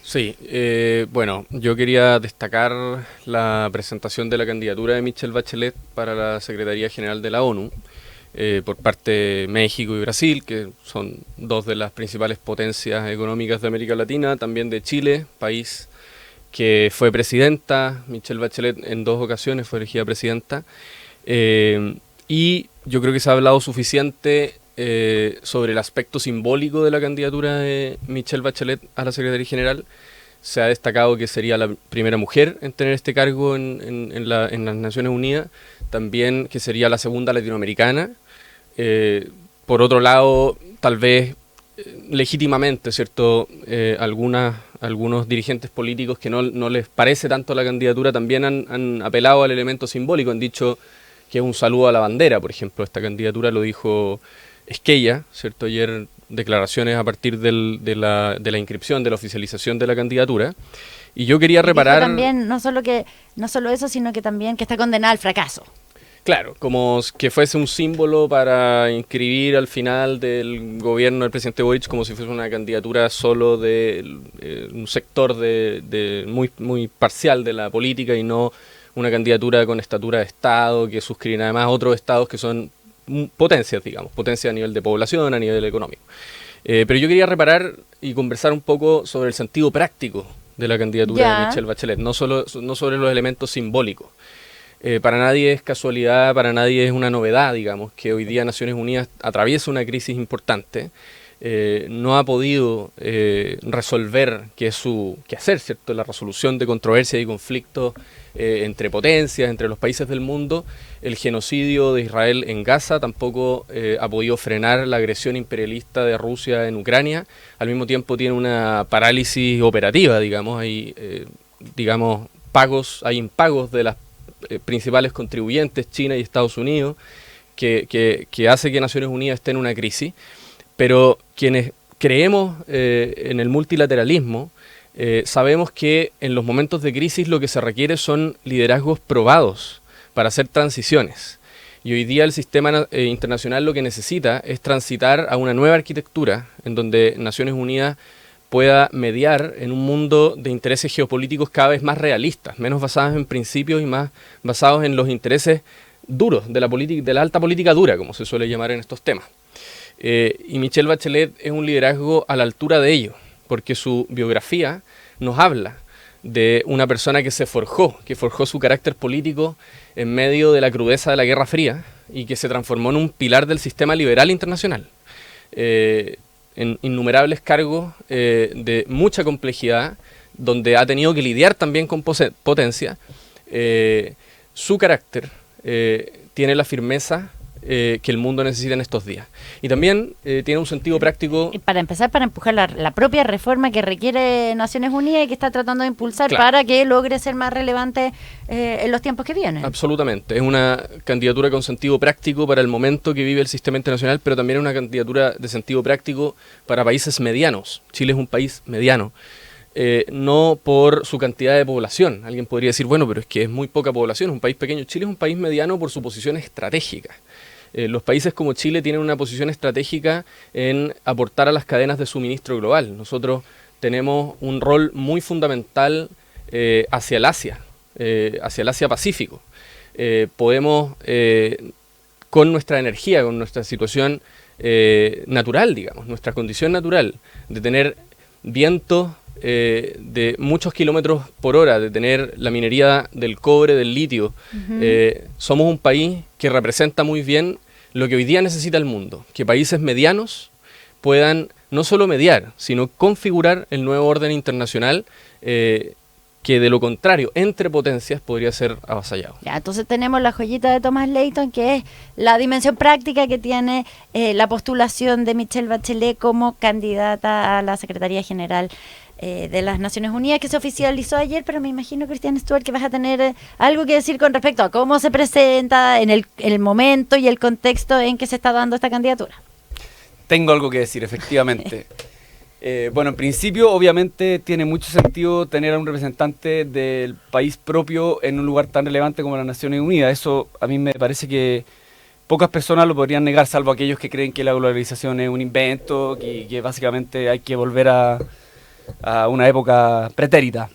Sí, bueno, yo quería destacar la presentación de la candidatura de Michelle Bachelet para la Secretaría General de la ONU por parte de México y Brasil, que son dos de las principales potencias económicas de América Latina, también de Chile, país que fue presidenta. Michelle Bachelet en dos ocasiones fue elegida presidenta. Y yo creo que se ha hablado suficiente sobre el aspecto simbólico de la candidatura de Michelle Bachelet a la Secretaría General. Se ha destacado que sería la primera mujer en tener este cargo en las Naciones Unidas, también que sería la segunda latinoamericana. Por otro lado, tal vez legítimamente, ¿cierto? Algunos dirigentes políticos que no les parece tanto la candidatura también han apelado al elemento simbólico, han dicho que es un saludo a la bandera, por ejemplo. Esta candidatura lo dijo Esquella, ¿cierto? Ayer declaraciones a partir de la inscripción, de la oficialización de la candidatura. Y yo quería Y dijo reparar, también, no solo eso, sino que también que está condenada al fracaso. claro, como que fuese un símbolo para inscribir al final del gobierno del presidente Boric como si fuese una candidatura solo de un sector muy, muy parcial de la política y no una candidatura con estatura de Estado que suscriben además otros estados que son potencias, digamos, potencias a nivel de población, a nivel económico. Pero yo quería reparar y conversar un poco sobre el sentido práctico de la candidatura de Ya. Michelle Bachelet, no sobre los elementos simbólicos. Para nadie es casualidad, para nadie es una novedad, digamos, que hoy día Naciones Unidas atraviesa una crisis importante, no ha podido resolver qué es su quehacer, ¿cierto? La resolución de controversias y conflictos entre potencias, entre los países del mundo. El genocidio de Israel en Gaza tampoco ha podido frenar la agresión imperialista de Rusia en Ucrania. Al mismo tiempo tiene una parálisis operativa, digamos, digamos, hay impagos de las principales contribuyentes, China y Estados Unidos, que hace que Naciones Unidas esté en una crisis. Pero quienes creemos en el multilateralismo, sabemos que en los momentos de crisis lo que se requiere son liderazgos probados para hacer transiciones. Y hoy día el sistema internacional lo que necesita es transitar a una nueva arquitectura en donde Naciones Unidas pueda mediar en un mundo de intereses geopolíticos cada vez más realistas, menos basados en principios y más basados en los intereses duros de la política, de la alta política dura, como se suele llamar en estos temas. Y Michelle Bachelet es un liderazgo a la altura de ello, porque su biografía nos habla de una persona que forjó su carácter político en medio de la crudeza de la Guerra Fría y que se transformó en un pilar del sistema liberal internacional. En innumerables cargos de mucha complejidad, donde ha tenido que lidiar también con potencia. Su carácter tiene la firmeza que el mundo necesita en estos días. Y también tiene un sentido práctico. Y para empezar, para empujar la propia reforma que requiere Naciones Unidas y que está tratando de impulsar, Claro, para que logre ser más relevante en los tiempos que vienen. absolutamente. Es una candidatura con sentido práctico para el momento que vive el sistema internacional, pero también es una candidatura de sentido práctico para países medianos. Chile es un país mediano. No por su cantidad de población. Alguien podría decir, bueno, pero es que es muy poca población, es un país pequeño. Chile es un país mediano por su posición estratégica. Los países como Chile tienen una posición estratégica en aportar a las cadenas de suministro global. Nosotros tenemos un rol muy fundamental hacia el Asia Pacífico. Podemos, con nuestra energía, con nuestra situación natural, digamos, nuestra condición natural, de tener vientos de muchos kilómetros por hora, de tener la minería del cobre, del litio. Somos un país que representa muy bien lo que hoy día necesita el mundo, que países medianos puedan no solo mediar, sino configurar el nuevo orden internacional, que de lo contrario, entre potencias, podría ser avasallado. Ya, entonces tenemos la joyita de Thomas Leighton, que es la dimensión práctica que tiene la postulación de Michelle Bachelet como candidata a la Secretaría General de las Naciones Unidas, que se oficializó ayer, pero me imagino, Cristian Stuart, que vas a tener algo que decir con respecto a cómo se presenta en el momento y el contexto en que se está dando esta candidatura. Tengo algo que decir, efectivamente. Bueno, en principio, obviamente, tiene mucho sentido tener a un representante del país propio en un lugar tan relevante como las Naciones Unidas. Eso a mí me parece que pocas personas lo podrían negar, salvo aquellos que creen que la globalización es un invento, que básicamente hay que volver a una época pretérita.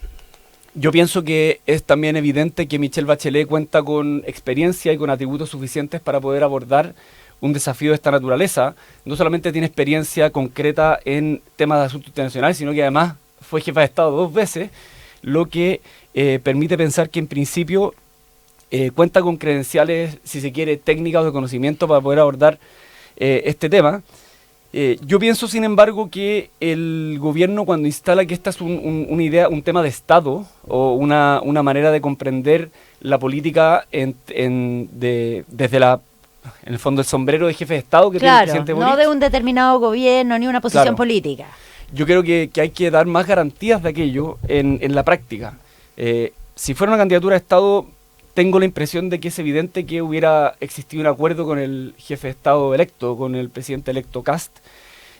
Yo pienso que es también evidente que Michelle Bachelet cuenta con experiencia y con atributos suficientes para poder abordar un desafío de esta naturaleza. No solamente tiene experiencia concreta en temas de asuntos internacionales, sino que además fue jefa de Estado 2 veces, lo que permite pensar que en principio cuenta con credenciales, si se quiere, técnicas o de conocimiento para poder abordar este tema. Yo pienso, sin embargo, que el gobierno, cuando instala que esta es una idea, un tema de Estado o una manera de comprender la política desde en el fondo, el sombrero de jefe de Estado que tiene el presidente Boric, no de un determinado gobierno ni una posición política. Yo creo que hay que dar más garantías de aquello en la práctica. Si fuera una candidatura de Estado, tengo la impresión de que es evidente que hubiera existido un acuerdo con el jefe de Estado electo, con el presidente electo Kast,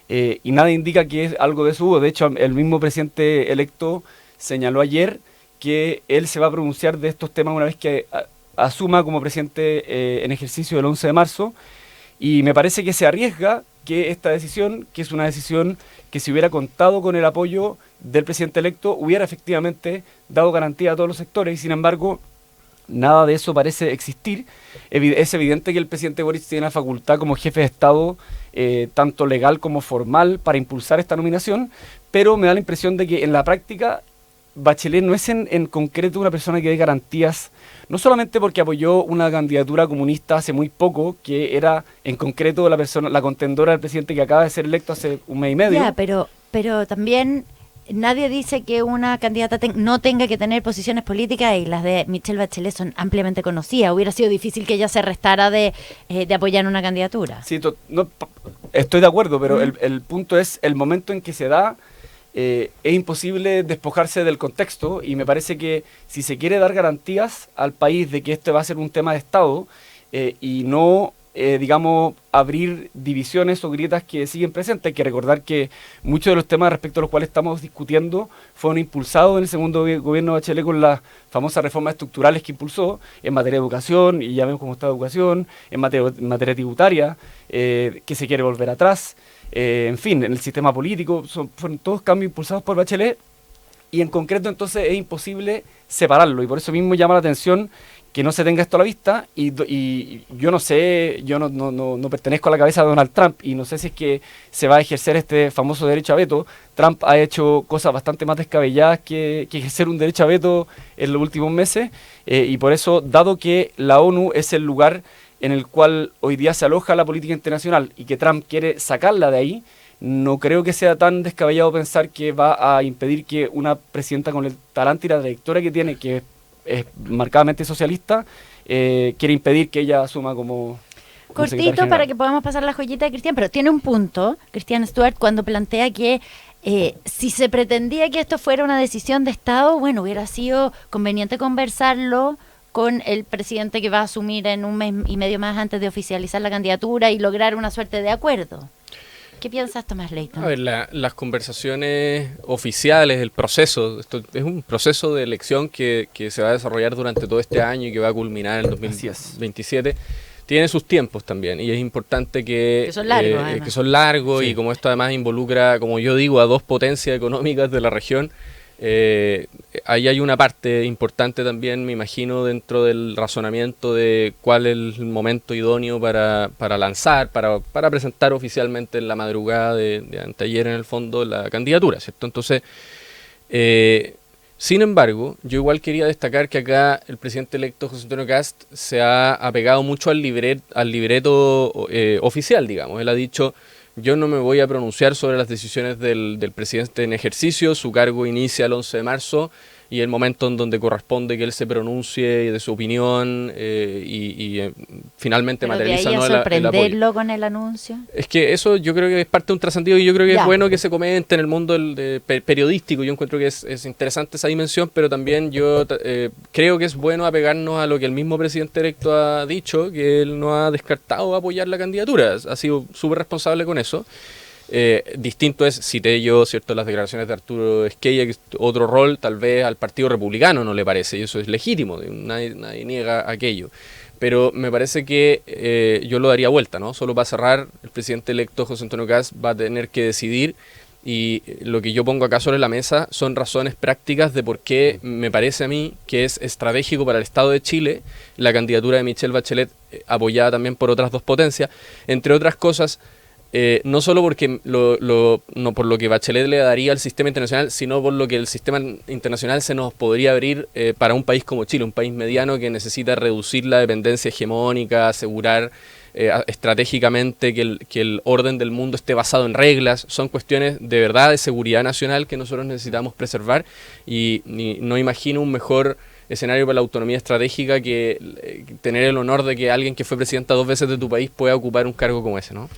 y nada indica que algo de eso hubo. De hecho, el mismo presidente electo señaló ayer que él se va a pronunciar de estos temas una vez que asuma como presidente en ejercicio el 11 de marzo, y me parece que se arriesga que esta decisión, que es una decisión que si hubiera contado con el apoyo del presidente electo, hubiera efectivamente dado garantía a todos los sectores, y sin embargo nada de eso parece existir. Es evidente que el presidente Boric tiene la facultad como jefe de Estado, tanto legal como formal, para impulsar esta nominación, pero me da la impresión de que en la práctica Bachelet no es en concreto una persona que dé garantías, no solamente porque apoyó una candidatura comunista hace muy poco, que era en concreto la contendora del presidente que acaba de ser electo hace un mes y medio. Ya, pero también nadie dice que una candidata no tenga que tener posiciones políticas, y las de Michelle Bachelet son ampliamente conocidas. Hubiera sido difícil que ella se restara de apoyar una candidatura. Sí, estoy de acuerdo, pero el punto es el momento en que se da. Es imposible despojarse del contexto, y me parece que si se quiere dar garantías al país de que este va a ser un tema de Estado y no, digamos, abrir divisiones o grietas que siguen presentes, hay que recordar que muchos de los temas respecto a los cuales estamos discutiendo fueron impulsados en el segundo gobierno de Bachelet con las famosas reformas estructurales que impulsó en materia de educación, y ya vemos cómo está la educación, en materia tributaria, que se quiere volver atrás. En fin, en el sistema político, fueron todos cambios impulsados por Bachelet, y en concreto entonces es imposible separarlo, y por eso mismo llama la atención que no se tenga esto a la vista, y yo no sé, yo no pertenezco a la cabeza de Donald Trump, y no sé si es que se va a ejercer este famoso derecho a veto. Trump ha hecho cosas bastante más descabelladas que ejercer un derecho a veto en los últimos meses, y por eso, dado que la ONU es el lugar en el cual hoy día se aloja la política internacional y que Trump quiere sacarla de ahí, no creo que sea tan descabellado pensar que va a impedir que una presidenta con el talante y la trayectoria que tiene, que es marcadamente socialista, quiere impedir que ella asuma como cortito para que podamos pasar la joyita de Cristian, pero tiene un punto, Cristian Stuart, cuando plantea que si se pretendía que esto fuera una decisión de Estado, bueno, hubiera sido conveniente conversarlo con el presidente que va a asumir en un mes y medio más antes de oficializar la candidatura y lograr una suerte de acuerdo. ¿Qué piensas, Tomás Leighton? A ver, las conversaciones oficiales, el proceso, esto es un proceso de elección que se va a desarrollar durante todo este año y que va a culminar en el 2027. Tiene sus tiempos también, y es importante que son largos, sí. Y como esto además involucra, como yo digo, a dos potencias económicas de la región, ahí hay una parte importante también, me imagino, dentro del razonamiento de cuál es el momento idóneo para lanzar, para presentar oficialmente en la madrugada de anteayer en el fondo la candidatura, ¿cierto? Entonces, sin embargo, yo igual quería destacar que acá el presidente electo José Antonio Kast se ha apegado mucho al libreto oficial, digamos. Él ha dicho: yo no me voy a pronunciar sobre las decisiones del presidente en ejercicio, su cargo inicia el 11 de marzo, y el momento en donde corresponde que él se pronuncie de su opinión y finalmente materializa el apoyo. ¿Sorprenderlo con el anuncio? Es que eso yo creo que es parte de un trascendido, y yo creo que es bueno que se comente en el mundo periodístico. Yo encuentro que es interesante esa dimensión, pero también yo creo que es bueno apegarnos a lo que el mismo presidente electo ha dicho, que él no ha descartado apoyar la candidatura, ha sido súper responsable con eso. Distinto es, cité yo, ¿cierto?, las declaraciones de Arturo Esquella, que es otro rol, tal vez al Partido Republicano no le parece, y eso es legítimo, nadie niega aquello. Pero me parece que yo lo daría vuelta, ¿no? Solo para cerrar, el presidente electo José Antonio Kast va a tener que decidir, Y lo que yo pongo acá sobre la mesa son razones prácticas de por qué me parece a mí que es estratégico para el Estado de Chile la candidatura de Michelle Bachelet, apoyada también por otras dos potencias, entre otras cosas, no solo porque no por lo que Bachelet le daría al sistema internacional, sino por lo que el sistema internacional se nos podría abrir para un país como Chile, un país mediano que necesita reducir la dependencia hegemónica, asegurar estratégicamente que el orden del mundo esté basado en reglas. Son cuestiones de verdad de seguridad nacional que nosotros necesitamos preservar, y no imagino un mejor escenario para la autonomía estratégica que tener el honor de que alguien que fue presidenta 2 veces de tu país pueda ocupar un cargo como ese, ¿no?